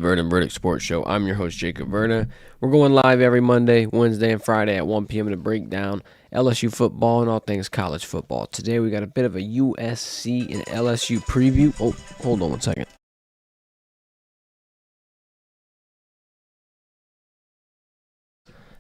Verdin Sports Show. I'm your host, Jacob Verdin. We're going live every Monday, Wednesday, and Friday at 1 p.m. to break down LSU football and all things college football. Today we got a bit of a USC and LSU preview. Oh, hold on one second.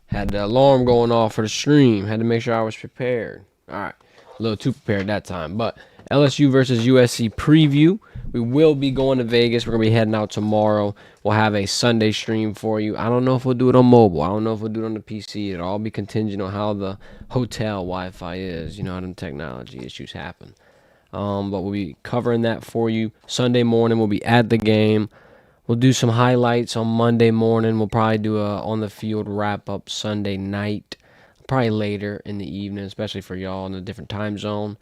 Had the alarm going off for the stream. Had to make sure I was prepared. All right, a little too prepared that time. But LSU versus USC preview. We will be going to Vegas. We're going to be heading out tomorrow. We'll have a Sunday stream for you. I don't know if we'll do it on mobile. I don't know if we'll do it on the PC. It'll all be contingent on how the hotel Wi-Fi is. You know how them technology issues happen. But we'll be covering that for you. Sunday morning, we'll be at the game. We'll do some highlights on Monday morning. We'll probably do a on-the-field wrap-up Sunday night, probably later in the evening, especially for y'all in a different time zone.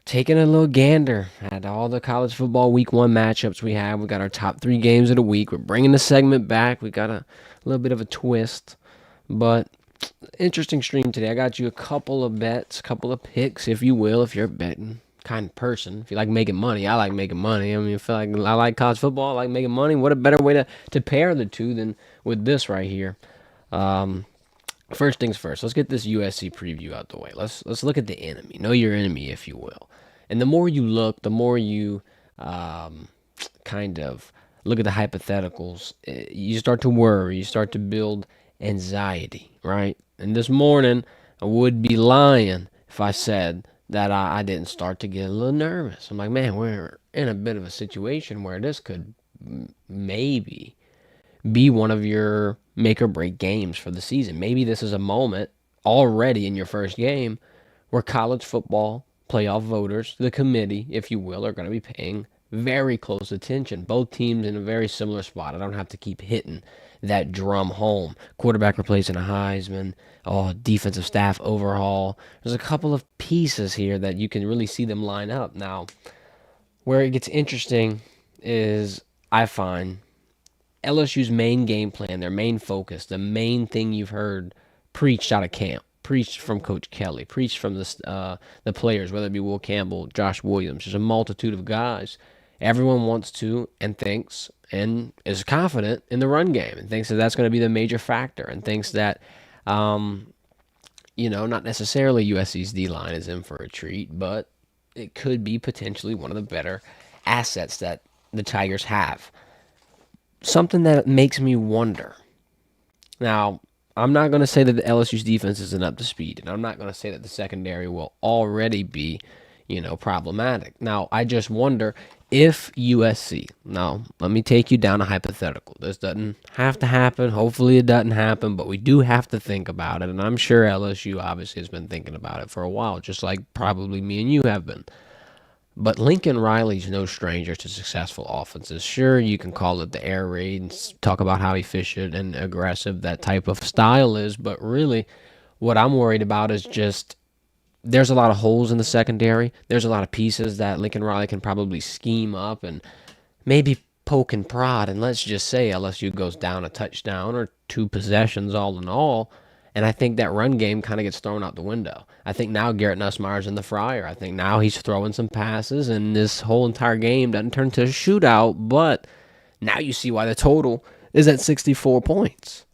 Taking a little gander at all the college football week 1 matchups we have. We got our top 3 games of the week. We're bringing the segment back. We got a little bit of a twist, but interesting stream today. I got you a couple of bets, a couple of picks, if you will, if you're a betting kind of person. If you like making money, I like making money. I mean, I feel like I like college football, I like making money. What a better way to pair the two than with this right here. First things first, let's get this USC preview out the way. Let's look at the enemy. Know your enemy, if you will. And the more you look, the more you kind of look at the hypotheticals, you start to worry. You start to build anxiety, right? And this morning, I would be lying if I said that I didn't start to get a little nervous. I'm like, man, we're in a bit of a situation where this could maybe be one of your make or break games for the season. Maybe this is a moment already in your first game where college football playoff voters, the committee, if you will, are going to be paying very close attention. Both teams in a very similar spot. I don't have to keep hitting that drum home. Quarterback replacing a Heisman. Oh, defensive staff overhaul. There's a couple of pieces here that you can really see them line up. Now, where it gets interesting is, I find, LSU's main game plan, their main focus, the main thing you've heard preached out of camp, preached from Coach Kelly, preached from the players, whether it be Will Campbell, Josh Williams. There's a multitude of guys. Everyone wants to and thinks and is confident in the run game and thinks that that's going to be the major factor and thinks that, not necessarily USC's D-line is in for a treat, but it could be potentially one of the better assets that the Tigers have. Something that makes me wonder. Now, I'm not going to say that the LSU's defense isn't up to speed, and I'm not going to say that the secondary will already be, problematic. Now, I just wonder if USC, now, let me take you down a hypothetical. This doesn't have to happen. Hopefully it doesn't happen, but we do have to think about it, and I'm sure LSU obviously has been thinking about it for a while, just like probably me and you have been. But Lincoln Riley's no stranger to successful offenses. Sure, you can call it the air raid and talk about how efficient and aggressive that type of style is, but really what I'm worried about is just there's a lot of holes in the secondary. There's a lot of pieces that Lincoln Riley can probably scheme up and maybe poke and prod, and let's just say LSU goes down a touchdown or 2 possessions all in all. And I think that run game kind of gets thrown out the window. I think now Garrett Nussmeier's in the fryer. I think now he's throwing some passes, and this whole entire game doesn't turn to a shootout, but now you see why the total is at 64 points.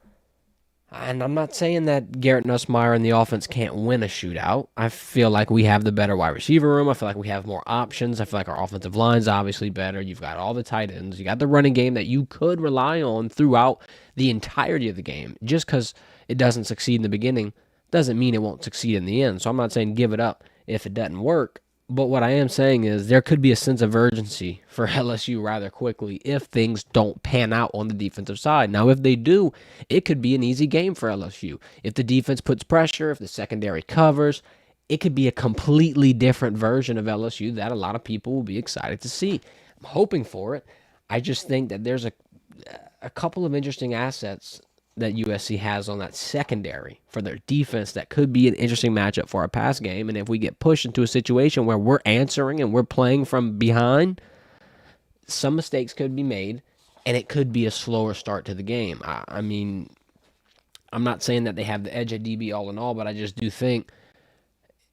And I'm not saying that Garrett Nussmeier and the offense can't win a shootout. I feel like we have the better wide receiver room. I feel like we have more options. I feel like our offensive line's obviously better. You've got all the tight ends. You got the running game that you could rely on throughout the entirety of the game. Just because it doesn't succeed in the beginning doesn't mean it won't succeed in the end. So I'm not saying give it up if it doesn't work. But what I am saying is there could be a sense of urgency for LSU rather quickly if things don't pan out on the defensive side. Now, if they do, it could be an easy game for LSU. If the defense puts pressure, if the secondary covers, it could be a completely different version of LSU that a lot of people will be excited to see. I'm hoping for it. I just think that there's a couple of interesting assets that USC has on that secondary for their defense that could be an interesting matchup for our pass game. And if we get pushed into a situation where we're answering and we're playing from behind, some mistakes could be made, and it could be a slower start to the game. I mean, I'm not saying that they have the edge at DB all in all, but I just do think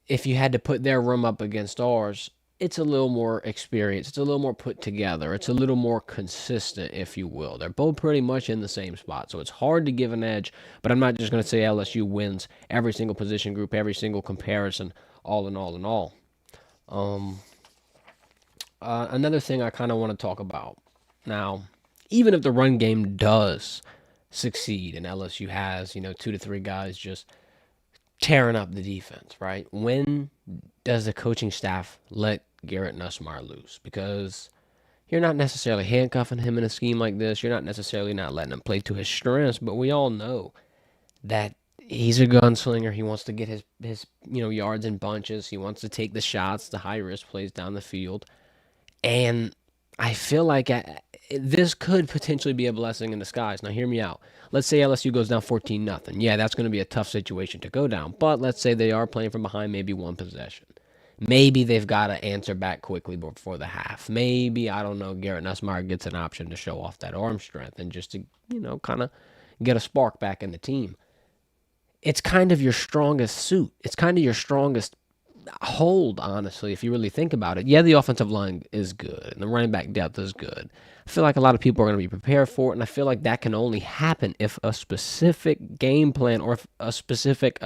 if you had to put their room up against ours, it's a little more experienced. It's a little more put together. It's a little more consistent, if you will. They're both pretty much in the same spot. So it's hard to give an edge, but I'm not just going to say LSU wins every single position group, every single comparison, all in all in all. Um, Another thing I kind of want to talk about now, even if the run game does succeed and LSU has, 2 to 3 guys just tearing up the defense, right? When does the coaching staff let Garrett Nussmeier loose? Because you're not necessarily handcuffing him in a scheme like this. You're not necessarily not letting him play to his strengths, but we all know that he's a gunslinger. He wants to get his yards in bunches. He wants to take the shots, the high risk plays down the field. And I feel like this could potentially be a blessing in disguise. Now, hear me out. Let's say LSU goes down 14-0. Yeah, that's going to be a tough situation to go down. But let's say they are playing from behind maybe one possession. Maybe they've got to answer back quickly before the half. Maybe, I don't know, Garrett Nussmeier gets an option to show off that arm strength and just to, kind of get a spark back in the team. It's kind of your strongest suit. It's kind of your strongest hold, honestly, if you really think about it. Yeah, the offensive line is good, and the running back depth is good. I feel like a lot of people are going to be prepared for it, and I feel like that can only happen if a specific game plan or if a specific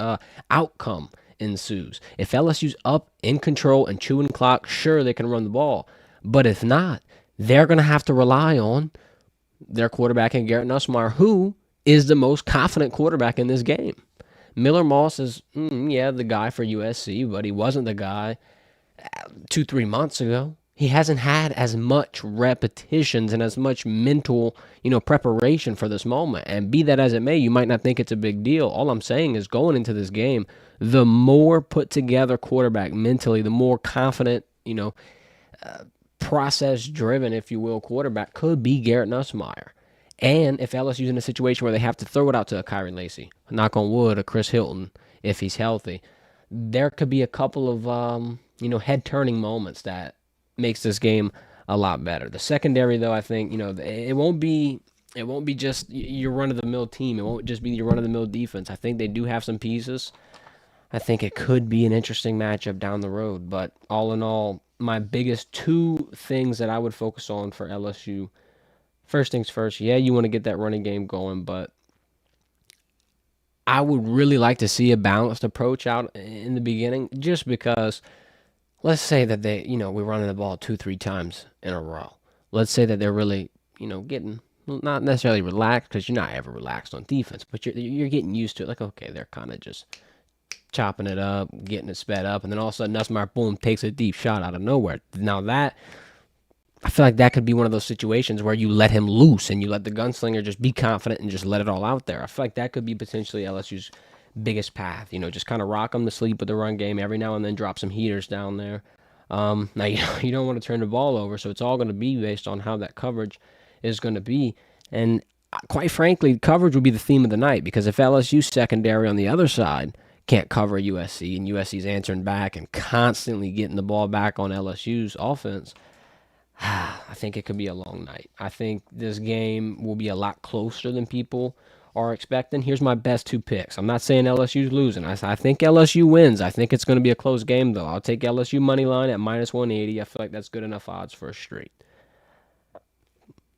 outcome ensues. If LSU's up, in control, and chewing clock, sure, they can run the ball. But if not, they're going to have to rely on their quarterback in Garrett Nussmeier, who is the most confident quarterback in this game. Miller Moss is, the guy for USC, but he wasn't the guy 2-3 months ago. He hasn't had as much repetitions and as much mental, preparation for this moment. And be that as it may, you might not think it's a big deal. All I'm saying is going into this game, the more put together quarterback mentally, the more confident, process-driven, if you will, quarterback could be Garrett Nussmeier. And if LSU's in a situation where they have to throw it out to a Kyrie Lacy, knock on wood, a Chris Hilton, if he's healthy, there could be a couple of, head-turning moments that makes this game a lot better. The secondary, though, I think, it won't be just your run-of-the-mill team. It won't just be your run-of-the-mill defense. I think they do have some pieces. I think it could be an interesting matchup down the road. But all in all, my biggest 2 things that I would focus on for LSU. First things first, yeah, you want to get that running game going, but I would really like to see a balanced approach out in the beginning, just because let's say that we're running the ball 2-3 times in a row. Let's say that they're really, getting not necessarily relaxed, because you're not ever relaxed on defense, but you're getting used to it. Like, okay, they're kind of just chopping it up, getting it sped up, and then all of a sudden Nussmeier, boom, takes a deep shot out of nowhere. Now I feel like that could be one of those situations where you let him loose and you let the gunslinger just be confident and just let it all out there. I feel like that could be potentially LSU's biggest path. Just kind of rock them to sleep with the run game every now and then, drop some heaters down there. Now, you don't want to turn the ball over, so it's all going to be based on how that coverage is going to be. And quite frankly, coverage will be the theme of the night, because if LSU's secondary on the other side can't cover USC and USC's answering back and constantly getting the ball back on LSU's offense, I think it could be a long night. I think this game will be a lot closer than people are expecting. Here's my best 2 picks. I'm not saying LSU's losing. I think LSU wins. I think it's going to be a close game, though. I'll take LSU money line at -180. I feel like that's good enough odds for a straight.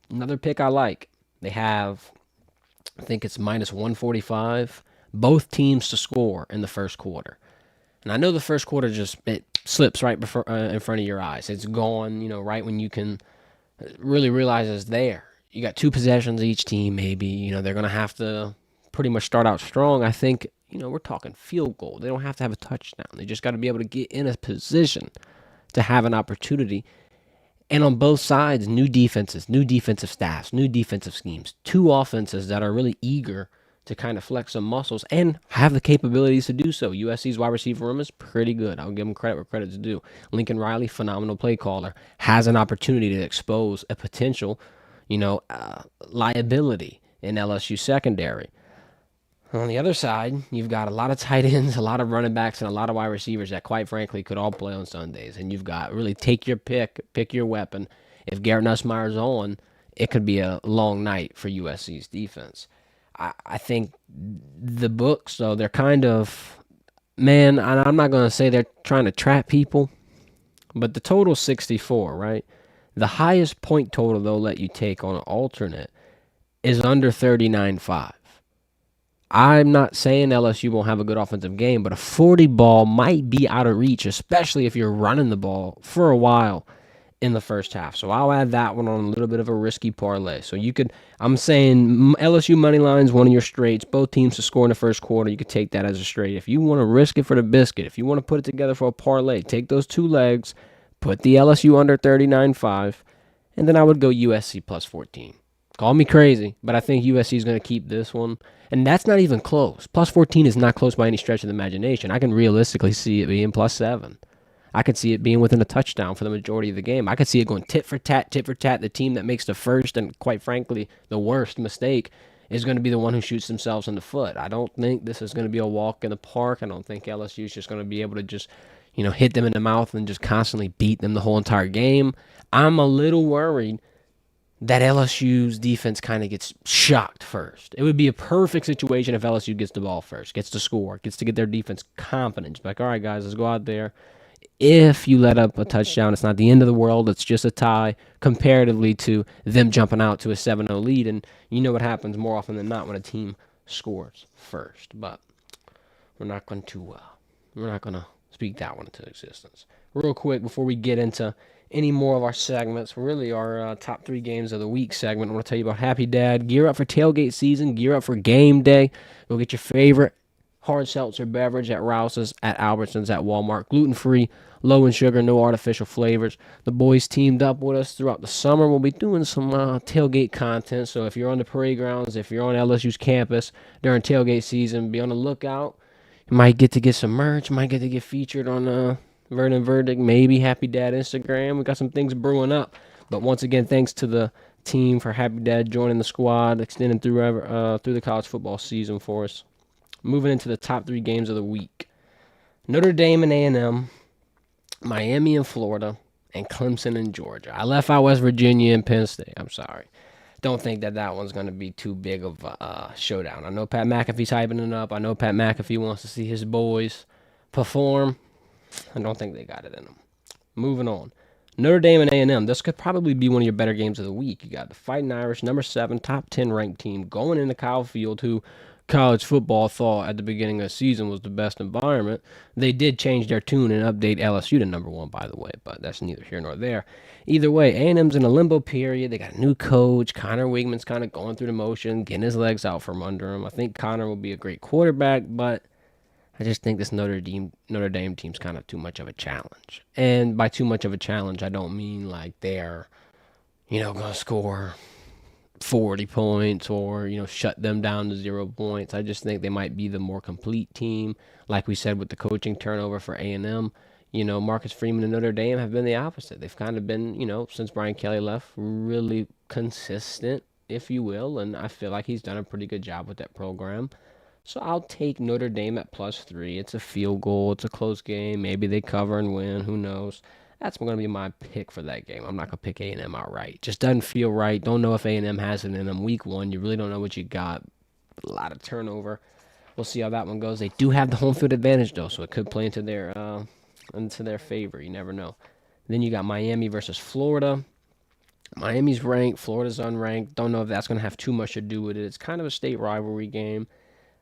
Another pick I like. They have, I think it's -145. Both teams to score in the first quarter. And I know the first quarter it slips right before, in front of your eyes. It's gone, right when you can really realize it's there. You got 2 possessions each team, maybe. They're going to have to pretty much start out strong. I think, we're talking field goal. They don't have to have a touchdown. They just got to be able to get in a position to have an opportunity. And on both sides, new defenses, new defensive staffs, new defensive schemes. 2 offenses that are really eager to kind of flex some muscles and have the capabilities to do so. USC's wide receiver room is pretty good. I'll give them credit where credit's due. Lincoln Riley, phenomenal play caller, has an opportunity to expose a potential, liability in LSU secondary. On the other side, you've got a lot of tight ends, a lot of running backs, and a lot of wide receivers that, quite frankly, could all play on Sundays. And you've got really take your pick your weapon. If Garrett Nussmeier's on, it could be a long night for USC's defense. I think the books, though, they're kind of, man, I'm not going to say they're trying to trap people, But the total's 64, right? The highest point total they'll let you take on an alternate is under 39.5. I'm not saying LSU won't have a good offensive game, but a 40 ball might be out of reach, especially if you're running the ball for a while in the first half. So I'll add that one on a little bit of a risky parlay. So you could, I'm saying LSU money line's one of your straights. Both teams to score in the first quarter. You could take that as a straight. If you want to risk it for the biscuit, if you want to put it together for a parlay, take those two legs, put the LSU under 39.5, and then I would go USC plus 14. Call me crazy, but I think USC is going to keep this one. And that's not even close. Plus 14 is not close by any stretch of the imagination. I can realistically see it being plus 7. I could see it being within a touchdown for the majority of the game. I could see it going tit for tat, tit for tat. The team that makes the first and, quite frankly, the worst mistake is going to be the one who shoots themselves in the foot. I don't think this is going to be a walk in the park. I don't think LSU is just going to be able to just, hit them in the mouth and just constantly beat them the whole entire game. I'm a little worried that LSU's defense kind of gets shocked first. It would be a perfect situation if LSU gets the ball first, gets to score, gets to get their defense confidence. Like, all right, guys, let's go out there. If you let up a touchdown, it's not the end of the world. It's just a tie comparatively to them jumping out to a 7-0 lead. And you know what happens more often than not when a team scores first. But we're not going to speak that one into existence. Real quick before we get into any more of our segments, really our top 3 games of the week segment, I want to tell you about Happy Dad. Gear up for tailgate season. Gear up for game day. Go get your favorite hard seltzer beverage at Rouse's, at Albertsons, at Walmart. Gluten-free, low in sugar, no artificial flavors. The boys teamed up with us throughout the summer. We'll be doing some tailgate content. So if you're on the parade grounds, if you're on LSU's campus during tailgate season, be on the lookout. You might get to get some merch. Might get to get featured on Verdin, maybe Happy Dad Instagram. We got some things brewing up. But once again, thanks to the team for Happy Dad joining the squad, extending through the college football season for us. Moving into the top 3 games of the week. Notre Dame and A&M, Miami and Florida, and Clemson and Georgia. I left out West Virginia and Penn State. I'm sorry. Don't think that one's going to be too big of a showdown. I know Pat McAfee's hyping it up. I know Pat McAfee wants to see his boys perform. I don't think they got it in them. Moving on. Notre Dame and A&M. This could probably be one of your better games of the week. You got the Fighting Irish, number 7, top 10 ranked team, going into Kyle Field, who college football thought at the beginning of the season was the best environment. They did change their tune and update LSU to number 1, by the way, but that's neither here nor there. Either way, A&M's in a limbo period. They got a new coach. Connor Wigman's kind of going through the motion, getting his legs out from under him. I think Connor will be a great quarterback, but I just think this Notre Dame team's kind of too much of a challenge. And by too much of a challenge, I don't mean like they're, going to score 40 points or, shut them down to 0 points. I just think they might be the more complete team. Like we said with the coaching turnover for A&M, Marcus Freeman and Notre Dame have been the opposite. They've kind of been, since Brian Kelly left, really consistent, if you will. And I feel like he's done a pretty good job with that program. So I'll take Notre Dame at +3. It's a field goal. It's a close game. Maybe they cover and win. Who knows? That's going to be my pick for that game. I'm not going to pick A&M outright. Just doesn't feel right. Don't know if A&M has it in them week 1. You really don't know what you got. A lot of turnover. We'll see how that one goes. They do have the home field advantage, though, so it could play into their favor. You never know. Then you got Miami versus Florida. Miami's ranked. Florida's unranked. Don't know if that's going to have too much to do with it. It's kind of a state rivalry game.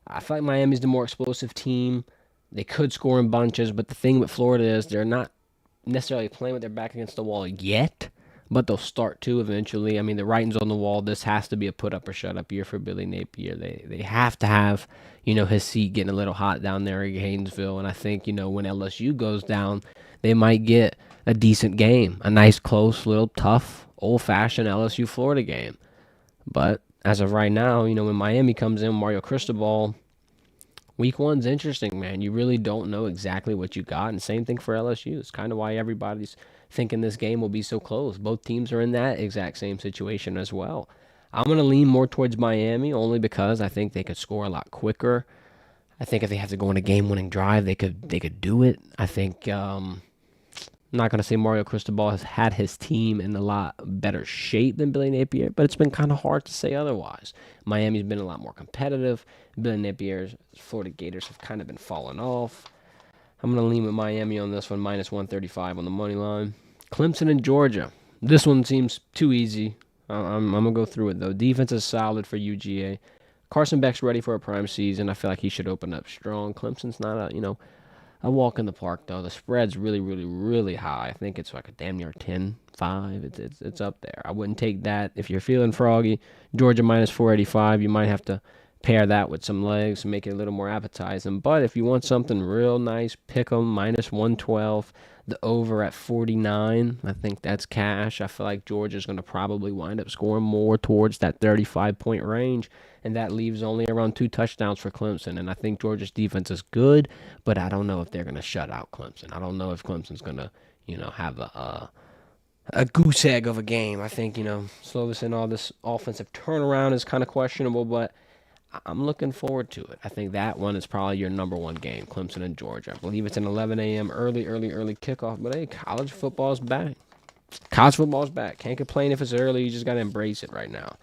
I feel like Miami's the more explosive team. They could score in bunches, but the thing with Florida is they're not necessarily playing with their back against the wall yet, but they'll start to eventually. I mean, the writing's on the wall. This has to be a put-up or shut-up year for Billy Napier. They have to have, his seat getting a little hot down there in Haynesville, and I think, when LSU goes down, they might get a decent game, a nice, close, little tough, old-fashioned LSU-Florida game. But as of right now, when Miami comes in, Mario Cristobal, week 1's interesting, man. You really don't know exactly what you got, and same thing for LSU. It's kind of why everybody's thinking this game will be so close. Both teams are in that exact same situation as well. I'm going to lean more towards Miami only because I think they could score a lot quicker. I think if they have to go on a game-winning drive, they could do it. I think I'm not going to say Mario Cristobal has had his team in a lot better shape than Billy Napier, but it's been kind of hard to say otherwise. Miami's been a lot more competitive. Billy Napier's Florida Gators have kind of been falling off. I'm going to lean with Miami on this one, minus 135 on the money line. Clemson and Georgia. This one seems too easy. I'm going to go through it, though. Defense is solid for UGA. Carson Beck's ready for a prime season. I feel like he should open up strong. Clemson's not a walk in the park, though. The spread's really, really, really high. I think it's like a damn near 10-5. It's up there. I wouldn't take that. If you're feeling froggy, Georgia minus 485, you might have to pair that with some legs and make it a little more appetizing. But if you want something real nice, pick 'em minus 112. The over at 49, I think that's cash. I feel like Georgia's going to probably wind up scoring more towards that 35-point range, and that leaves only around 2 touchdowns for Clemson. And I think Georgia's defense is good, but I don't know if they're going to shut out Clemson. I don't know if Clemson's going to, have a goose egg of a game. I think, Slovis and all this offensive turnaround is kind of questionable, but I'm looking forward to it. I think that one is probably your number one game, Clemson and Georgia. I believe it's an 11 a.m. early kickoff. But, hey, college football's back. College football's back. Can't complain if it's early. You just got to embrace it right now.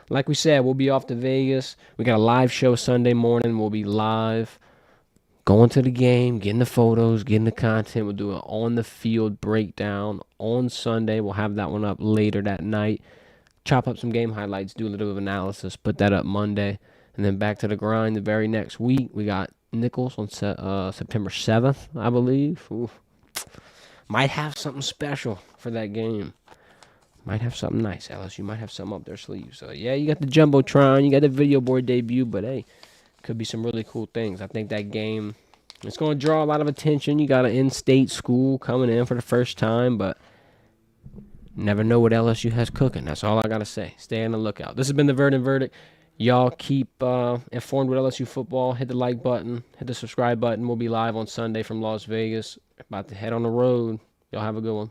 Like we said, we'll be off to Vegas. We got a live show Sunday morning. We'll be live, going to the game, getting the photos, getting the content. We'll do an on-the-field breakdown on Sunday. We'll have that one up later that night. Chop up some game highlights, do a little bit of analysis, put that up Monday. And then back to the grind the very next week. We got Nichols on September 7th, I believe. Oof. Might have something special for that game. Might have something nice. LSU might have something up their sleeve. So, yeah, you got the Jumbotron. You got the video board debut. But, hey, could be some really cool things. I think that game, it's going to draw a lot of attention. You got an in-state school coming in for the first time. But never know what LSU has cooking. That's all I got to say. Stay on the lookout. This has been the Verdin Verdict. Y'all keep informed with LSU football. Hit the like button. Hit the subscribe button. We'll be live on Sunday from Las Vegas. About to head on the road. Y'all have a good one.